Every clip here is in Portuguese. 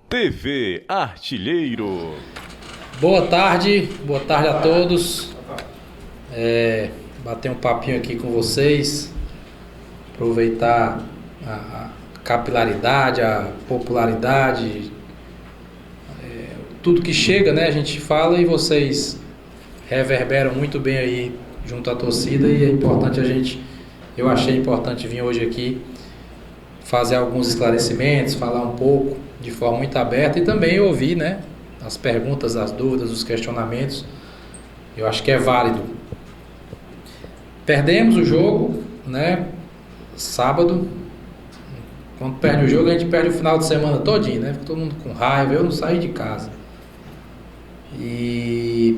TV Artilheiro. Boa tarde a todos. Bater um papinho aqui com vocês, aproveitar a capilaridade, a popularidade, tudo que chega, né? A gente fala e vocês reverberam muito bem aí junto à torcida, e é importante eu achei importante vir hoje aqui fazer alguns esclarecimentos, falar um pouco de forma muito aberta e também ouvir, né, as perguntas, as dúvidas, os questionamentos. Eu acho que é válido. Perdemos o jogo, né, sábado. Quando perde o jogo, a gente perde o final de semana todinho, né? Fica todo mundo com raiva. Eu não saí de casa. E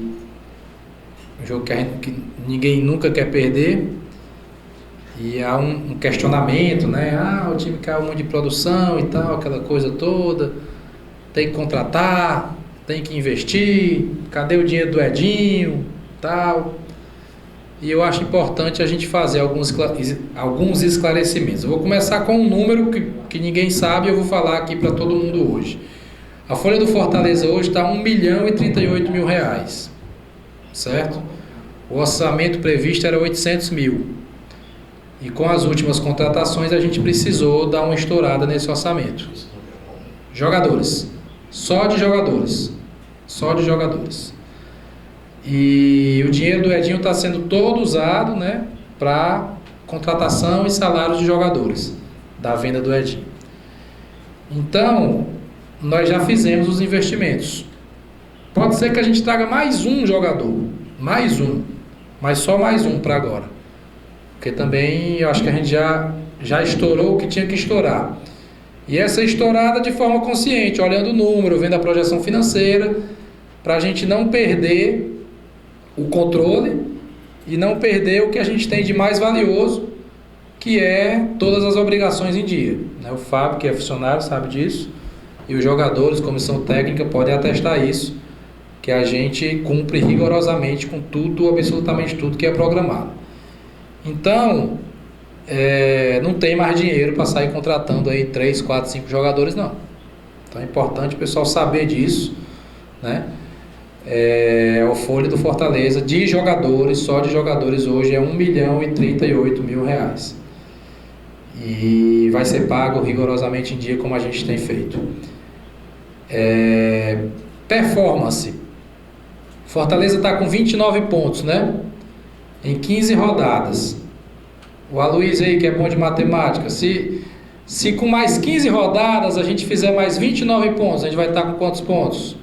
um jogo que ninguém nunca quer perder. E há um questionamento, né? O time caiu muito de produção e tal, aquela coisa toda. Tem que contratar, tem que investir. Cadê o dinheiro do Edinho? Tal. E eu acho importante a gente fazer alguns esclarecimentos. Eu vou começar com um número que ninguém sabe e eu vou falar aqui para todo mundo hoje. A folha do Fortaleza hoje está R$1.038.000, certo? O orçamento previsto era 800 mil. E com as últimas contratações a gente precisou dar uma estourada nesse orçamento. Jogadores. Só de jogadores. E o dinheiro do Edinho está sendo todo usado, né, para contratação e salários de jogadores, da venda do Edinho. Então, nós já fizemos os investimentos. Pode ser que a gente traga mais um jogador, mas só mais um para agora. Porque também eu acho que a gente já estourou o que tinha que estourar. E essa estourada de forma consciente, olhando o número, vendo a projeção financeira, para a gente não perder o controle e não perder o que a gente tem de mais valioso, que é todas as obrigações em dia. O Fábio, que é funcionário, sabe disso, e os jogadores, comissão técnica, podem atestar isso, que a gente cumpre rigorosamente com tudo, absolutamente tudo que é programado. Então, não tem mais dinheiro para sair contratando aí 3, 4, 5 jogadores, não. Então é importante o pessoal saber disso, né? O folha do Fortaleza de jogadores, só de jogadores hoje é R$1.038.000. E vai ser pago rigorosamente em dia, como a gente tem feito. Performance. Fortaleza está com 29 pontos, né? Em 15 rodadas. O Aloysio aí, que é bom de matemática, se com mais 15 rodadas a gente fizer mais 29 pontos, a gente vai estar com quantos pontos?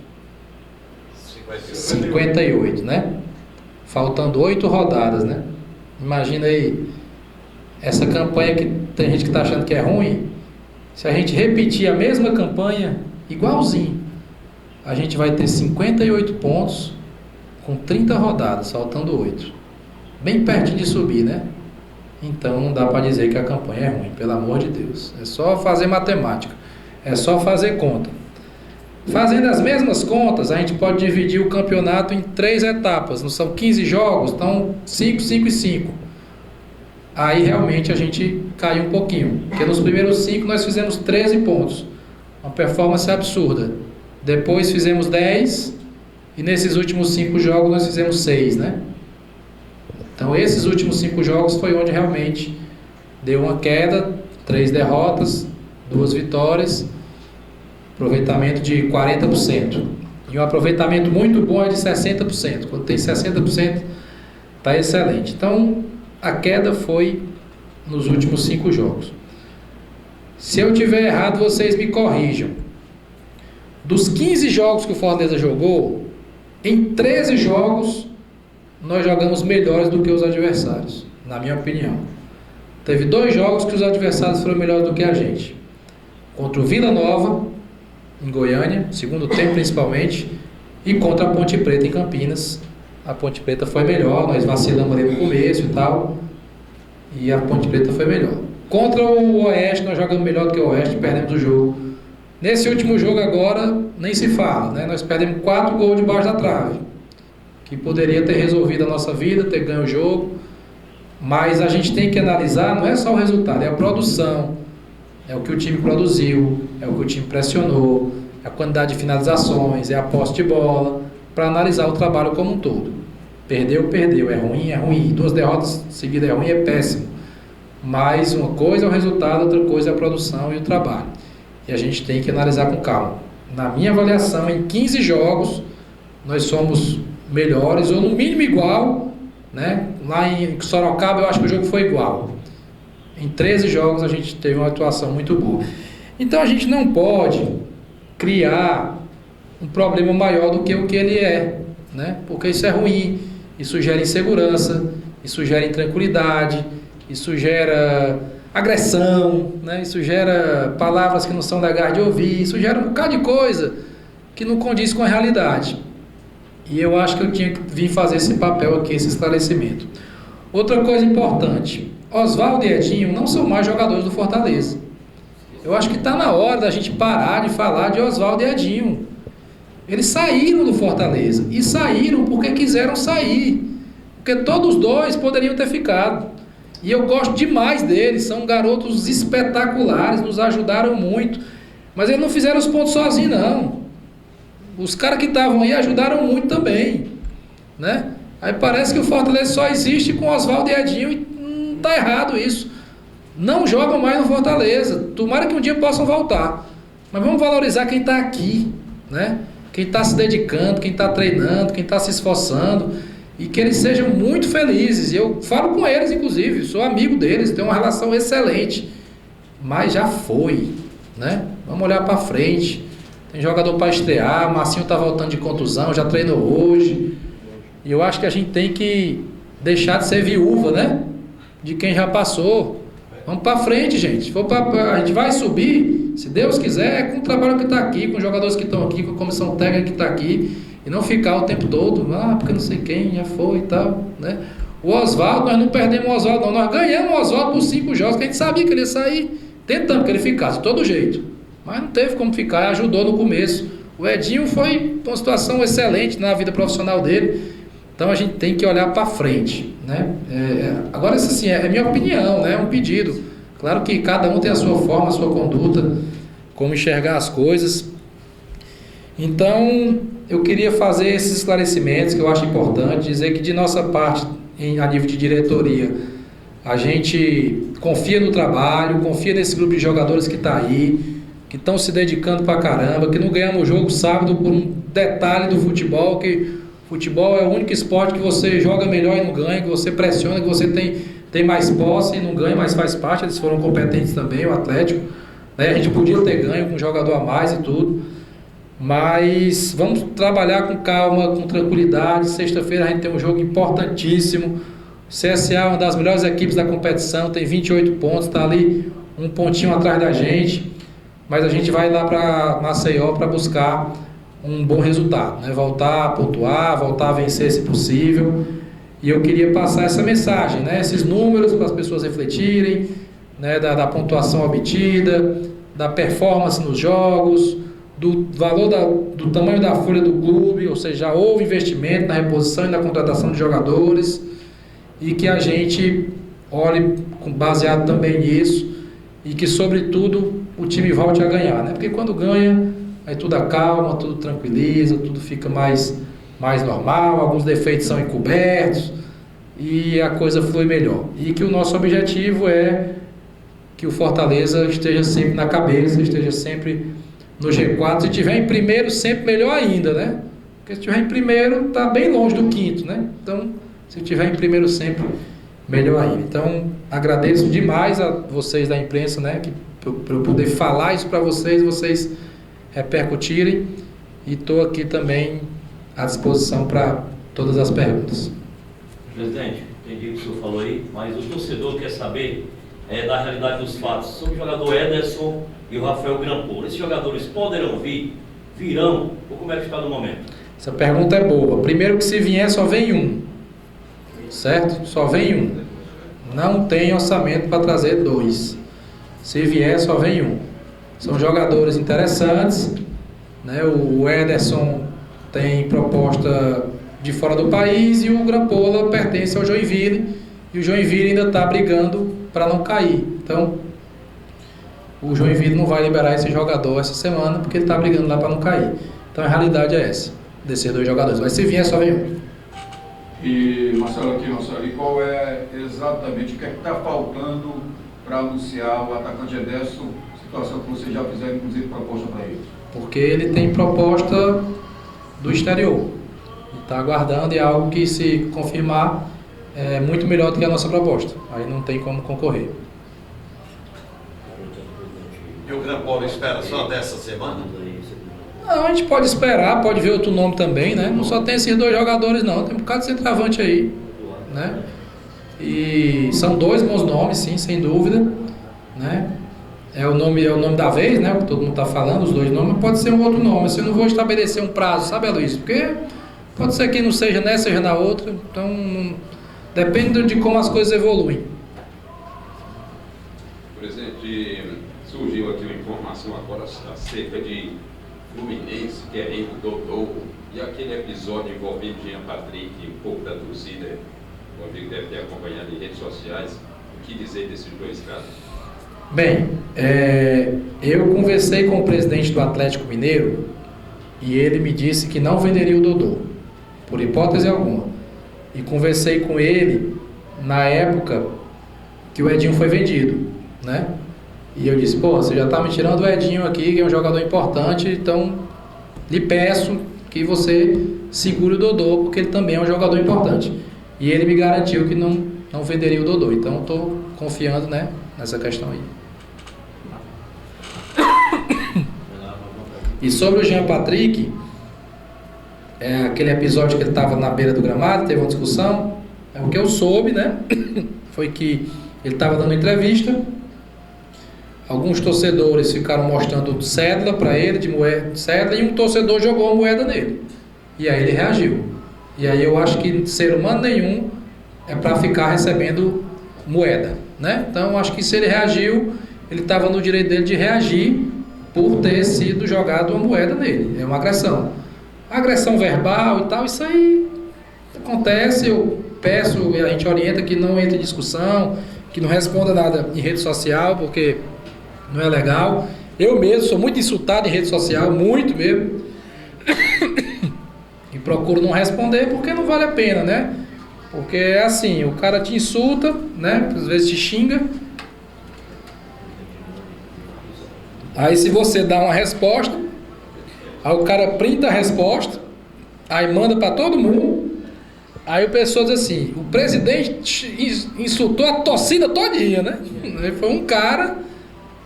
58, né? Faltando 8 rodadas, né? Imagina aí, essa campanha que tem gente que está achando que é ruim. Se a gente repetir a mesma campanha, igualzinho, a gente vai ter 58 pontos com 30 rodadas, faltando 8. Bem pertinho de subir, né? Então não dá para dizer que a campanha é ruim, pelo amor de Deus. É só fazer matemática, é só fazer conta. Fazendo as mesmas contas, a gente pode dividir o campeonato em 3 etapas. Não são 15 jogos, então 5, 5 e 5. Aí realmente a gente caiu um pouquinho, porque nos primeiros 5 nós fizemos 13 pontos, uma performance absurda. Depois fizemos 10 e nesses últimos 5 jogos nós fizemos 6, né? Então esses últimos 5 jogos foi onde realmente deu uma queda, 3 derrotas, 2 vitórias, aproveitamento de 40%. E um aproveitamento muito bom é de 60%. Quando tem 60%, está excelente. Então a queda foi nos últimos 5 jogos. Se eu tiver errado, vocês me corrijam. Dos 15 jogos que o Fortaleza jogou, em 13 jogos nós jogamos melhores do que os adversários, na minha opinião. Teve 2 jogos que os adversários foram melhores do que a gente. Contra o Vila Nova, em Goiânia, segundo tempo principalmente, e contra a Ponte Preta em Campinas. A Ponte Preta foi melhor, nós vacilamos ali no começo e tal, e a Ponte Preta foi melhor. Contra o Oeste, nós jogamos melhor do que o Oeste, perdemos o jogo. Nesse último jogo agora, nem se fala, né? Nós perdemos 4 gols debaixo da trave, que poderia ter resolvido a nossa vida, ter ganho o jogo, mas a gente tem que analisar, não é só o resultado, é a produção, é o que o time produziu, é o que o time pressionou, a quantidade de finalizações, é a posse de bola, para analisar o trabalho como um todo. Perdeu, perdeu, é ruim. 2 derrotas seguidas é ruim, é péssimo. Mas uma coisa é o resultado, outra coisa é a produção e o trabalho. E a gente tem que analisar com calma. Na minha avaliação, em 15 jogos, nós somos melhores, ou no mínimo igual, né? Lá em Sorocaba eu acho que o jogo foi igual. Em 13 jogos a gente teve uma atuação muito boa. Então a gente não pode criar um problema maior do que o que ele é, né? Porque isso é ruim, isso gera insegurança, isso gera intranquilidade, isso gera agressão, né? Isso gera palavras que não são legais de ouvir, isso gera um bocado de coisa que não condiz com a realidade. E eu acho que eu tinha que vir fazer esse papel aqui, esse esclarecimento. Outra coisa importante, Oswaldo e Edinho não são mais jogadores do Fortaleza. Eu acho que está na hora da gente parar de falar de Oswaldo e Edinho. Eles saíram do Fortaleza, e saíram porque quiseram sair, porque todos os dois poderiam ter ficado. E eu gosto demais deles, são garotos espetaculares, nos ajudaram muito, mas eles não fizeram os pontos sozinhos não. Os caras que estavam aí ajudaram muito também, né? Aí parece que o Fortaleza só existe com Oswaldo e Edinho, e não está errado isso. Não jogam mais no Fortaleza, tomara que um dia possam voltar, mas vamos valorizar quem está aqui, né? Quem está se dedicando, quem está treinando, quem está se esforçando, e que eles sejam muito felizes. Eu falo com eles, inclusive, sou amigo deles, tenho uma relação excelente, mas já foi, né? Vamos olhar para frente. Tem jogador para estrear, o Marcinho está voltando de contusão, já treinou hoje, e eu acho que a gente tem que deixar de ser viúva, né? De quem já passou. Vamos para frente, gente. A gente vai subir, se Deus quiser, com o trabalho que está aqui, com os jogadores que estão aqui, com a comissão técnica que está aqui, e não ficar o tempo todo, porque não sei quem já foi e tal, né? O Oswaldo, nós não perdemos o Oswaldo, não. Nós ganhamos o Oswaldo por 5 jogos, que a gente sabia que ele ia sair, tentando que ele ficasse, de todo jeito. Mas não teve como ficar, ajudou no começo. O Edinho foi uma situação excelente na vida profissional dele. Então a gente tem que olhar para frente, né? Agora, isso assim, é minha opinião, né? É um pedido. Claro que cada um tem a sua forma, a sua conduta, como enxergar as coisas. Então, eu queria fazer esses esclarecimentos que eu acho importante, dizer que de nossa parte, a nível de diretoria, a gente confia no trabalho, confia nesse grupo de jogadores que está aí, que estão se dedicando pra caramba, que não ganhamos o jogo sábado por um detalhe do futebol, que futebol é o único esporte que você joga melhor e não ganha, que você pressiona, que você tem mais posse e não ganha, mas faz parte, eles foram competentes também, o Atlético, né? A gente podia ter ganho com um jogador a mais e tudo, mas vamos trabalhar com calma, com tranquilidade. Sexta-feira a gente tem um jogo importantíssimo. O CSA é uma das melhores equipes da competição, tem 28 pontos, está ali um pontinho atrás da gente, mas a gente vai lá para Maceió para buscar um bom resultado, né? Voltar a pontuar, voltar a vencer se possível. E eu queria passar essa mensagem, né? Esses números para as pessoas refletirem, né? Da pontuação obtida, da performance nos jogos, do valor do tamanho da folha do clube, ou seja, já houve investimento na reposição e na contratação de jogadores, e que a gente olhe baseado também nisso, e que, sobretudo, o time volte a ganhar, né? Porque quando ganha, aí tudo acalma, tudo tranquiliza, tudo fica mais normal, alguns defeitos são encobertos e a coisa flui melhor. E que o nosso objetivo é que o Fortaleza esteja sempre na cabeça, esteja sempre no G4. Se estiver em primeiro, sempre melhor ainda, né? Porque se estiver em primeiro, está bem longe do quinto, né? Então, se estiver em primeiro sempre, melhor ainda. Então, agradeço demais a vocês da imprensa, né? Para eu poder falar isso para vocês repercutirem, e estou aqui também à disposição para todas as perguntas. Presidente, entendi o que o senhor falou aí, mas o torcedor quer saber da realidade dos fatos sobre o jogador Ederson e o Rafael Grampolo. Esses jogadores poderão vir, virão, ou como é que está no momento? Essa pergunta é boa. Primeiro que se vier só vem um, certo? Só vem um. Não tem orçamento para trazer 2. Se vier só vem um. São jogadores interessantes, né? O Ederson tem proposta de fora do país e o Grampola pertence ao Joinville, e o Joinville ainda está brigando para não cair. Então, o Joinville não vai liberar esse jogador essa semana porque ele está brigando lá para não cair. Então a realidade é essa, descer 2 jogadores. Mas se vier, só vem um. E Marcelo, e qual é exatamente o que é que está faltando para anunciar o atacante Ederson, situação que vocês já fizeram, inclusive, proposta para ele? Porque ele tem proposta do exterior. Está aguardando e é algo que, se confirmar, é muito melhor do que a nossa proposta. Aí não tem como concorrer. E o Grampolo espera só dessa semana? Não, a gente pode esperar, pode ver outro nome também, né? Não só tem esses 2 jogadores não, tem um bocado de centroavante aí, né? E são 2 bons nomes, sim, sem dúvida, né? É o nome da vez, né? O que todo mundo está falando, os 2 nomes, pode ser um outro nome. Assim, eu não vou estabelecer um prazo, sabe, Luiz? Porque pode ser que não seja nessa, seja na outra, então depende de como as coisas evoluem. Presidente, surgiu aqui uma informação agora acerca de Fluminense querendo Dodô e aquele episódio envolvendo Jean Patrick e um pouco da torcida, o amigo deve ter acompanhado em redes sociais. O que dizer desses 2 casos? Bem, eu conversei com o presidente do Atlético Mineiro e ele me disse que não venderia o Dodô, por hipótese alguma. E conversei com ele na época que o Edinho foi vendido, né? E eu disse, pô, você já está me tirando o Edinho aqui, que é um jogador importante, então lhe peço que você segure o Dodô, porque ele também é um jogador importante. E ele me garantiu que não venderia o Dodô, então estou confiando, né, nessa questão aí. E sobre o Jean Patrick, aquele episódio que ele estava na beira do gramado, teve uma discussão, o que eu soube, né, foi que ele estava dando entrevista. Alguns torcedores ficaram mostrando cédula para ele, de cédula, e um torcedor jogou a moeda nele. E aí ele reagiu. E aí eu acho que ser humano nenhum é para ficar recebendo moeda, né? Então eu acho que se ele reagiu, ele estava no direito dele de reagir por ter sido jogado uma moeda nele. É uma agressão. Agressão verbal e tal, isso aí acontece. Eu peço, a gente orienta que não entre em discussão, que não responda nada em rede social, porque não é legal. Eu mesmo sou muito insultado em rede social, muito mesmo. E procuro não responder porque não vale a pena, né? Porque é assim, o cara te insulta, né? Às vezes te xinga. Aí se você dá uma resposta, aí o cara printa a resposta, aí manda para todo mundo. Aí o pessoal diz assim, o presidente insultou a torcida todinha, né? Foi um cara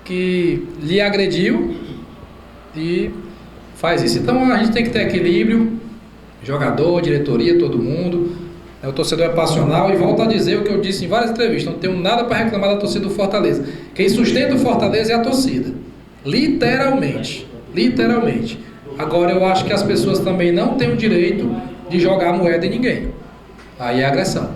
que lhe agrediu e faz isso. Então a gente tem que ter equilíbrio, jogador, diretoria, todo mundo. O torcedor é passional e volto a dizer o que eu disse em várias entrevistas, não tenho nada para reclamar da torcida do Fortaleza. Quem sustenta o Fortaleza é a torcida, literalmente. Agora eu acho que as pessoas também não têm o direito de jogar moeda em ninguém. Aí é agressão.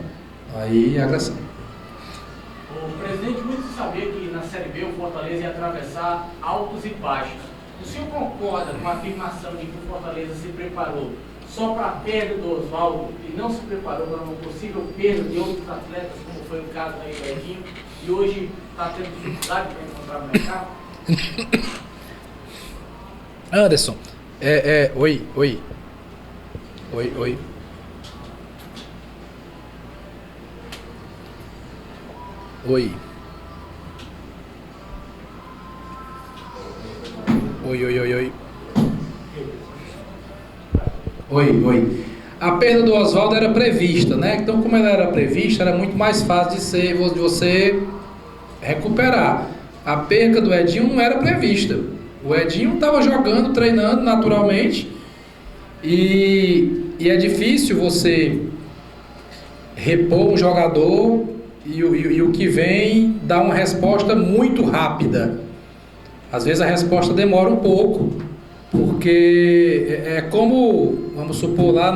O presidente, muito se sabia que na Série B o Fortaleza ia atravessar altos e baixos. O senhor concorda com a afirmação de que o Fortaleza se preparou só para a perda do Oswaldo e não se preparou para uma possível perda de outros atletas, como foi o caso da Edinho, e hoje está tendo dificuldade para encontrar no mercado? Anderson, oi. Oi. A perda do Oswaldo era prevista, né? Então, como ela era prevista, era muito mais fácil de você recuperar. A perca do Edinho não era prevista. O Edinho estava jogando, treinando naturalmente, e é difícil você repor um jogador e o que vem dá uma resposta muito rápida. Às vezes a resposta demora um pouco, porque é como, vamos supor, lá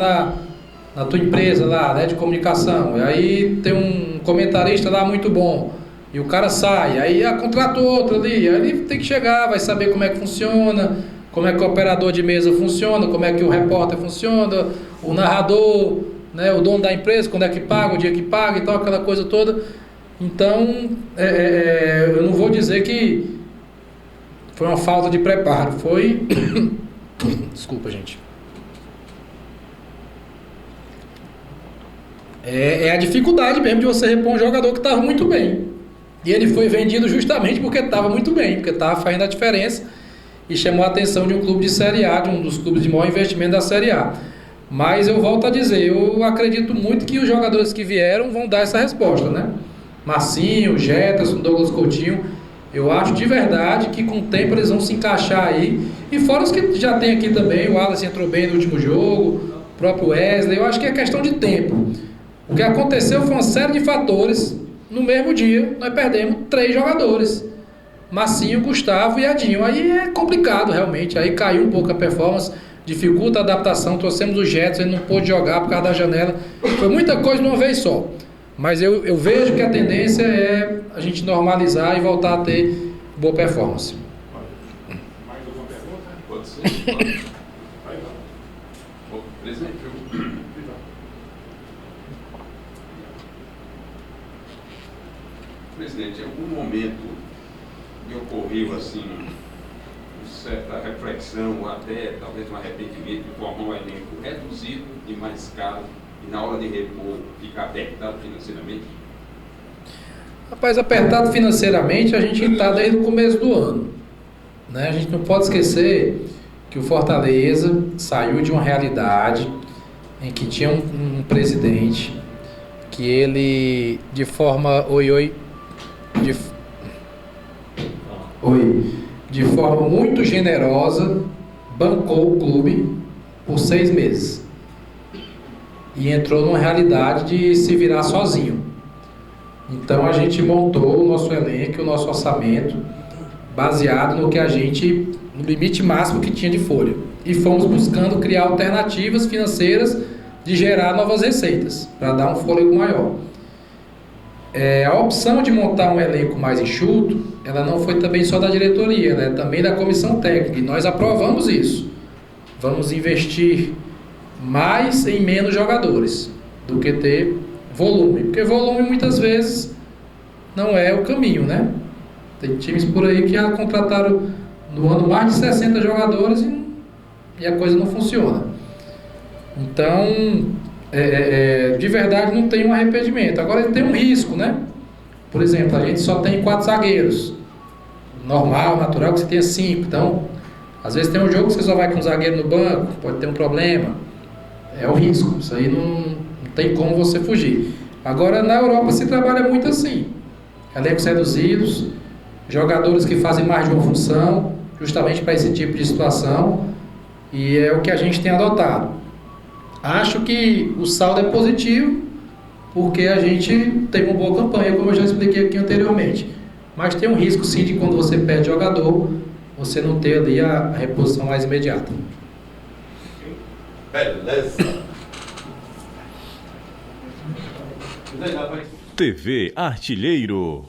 na tua empresa lá, né, de comunicação, e aí tem um comentarista lá muito bom, e o cara sai, aí contrata outro ali, aí ele tem que chegar, vai saber como é que funciona, como é que o operador de mesa funciona, como é que o repórter funciona, o narrador, né, o dono da empresa, quando é que paga, o dia que paga e tal, aquela coisa toda. Então, eu não vou dizer que foi uma falta de preparo, foi... Desculpa, gente. É a dificuldade mesmo de você repor um jogador que estava muito bem. E ele foi vendido justamente porque estava muito bem, porque estava fazendo a diferença e chamou a atenção de um clube de Série A, de um dos clubes de maior investimento da Série A. Mas eu volto a dizer, eu acredito muito que os jogadores que vieram vão dar essa resposta, né? Marcinho, Jetson, Douglas Coutinho, eu acho de verdade que com o tempo eles vão se encaixar aí. E fora os que já tem aqui também, o Wallace entrou bem no último jogo, o próprio Wesley, eu acho que é questão de tempo. O que aconteceu foi uma série de fatores. No mesmo dia, nós perdemos 3 jogadores. Marcinho, Gustavo e Adinho. Aí é complicado, realmente. Aí caiu um pouco a performance, dificulta a adaptação. Trouxemos o Jetson, ele não pôde jogar por causa da janela. Foi muita coisa de uma vez só. Mas eu vejo que a tendência é a gente normalizar e voltar a ter boa performance. Mais alguma pergunta? Pode ser? Vai lá. Ô, presidente, Presidente, em algum momento me ocorreu assim, certa reflexão, ou até talvez um arrependimento de formar um elenco reduzido e mais caro, e na hora de repor ficar apertado financeiramente? Rapaz, apertado financeiramente a gente está desde o começo do ano, né? A gente não pode esquecer que o Fortaleza saiu de uma realidade em que tinha um presidente que ele, de forma... de forma muito generosa, bancou o clube por 6 meses. E entrou numa realidade de se virar sozinho. Então a gente montou o nosso elenco, o nosso orçamento, baseado no que a gente, no limite máximo que tinha de folha. E fomos buscando criar alternativas financeiras de gerar novas receitas, para dar um fôlego maior. A opção de montar um elenco mais enxuto, ela não foi também só da diretoria, né? Também da comissão técnica, e nós aprovamos isso. Vamos investir mais em menos jogadores do que ter volume, porque volume muitas vezes não é o caminho, né? Tem times por aí que já contrataram no ano mais de 60 jogadores e a coisa não funciona. Então, de verdade não tem um arrependimento. Agora tem um risco, né? Por exemplo, a gente só tem 4 zagueiros. Normal, natural que você tenha 5. Então, às vezes tem um jogo que você só vai com um zagueiro no banco, pode ter um problema. É o risco. Isso aí não tem como você fugir. Agora, na Europa se trabalha muito assim. Elencos reduzidos, jogadores que fazem mais de uma função, justamente para esse tipo de situação. E é o que a gente tem adotado. Acho que o saldo é positivo, porque a gente tem uma boa campanha, como eu já expliquei aqui anteriormente. Mas tem um risco sim de quando você perde jogador, você não ter ali a reposição mais imediata. Beleza. TV Artilheiro.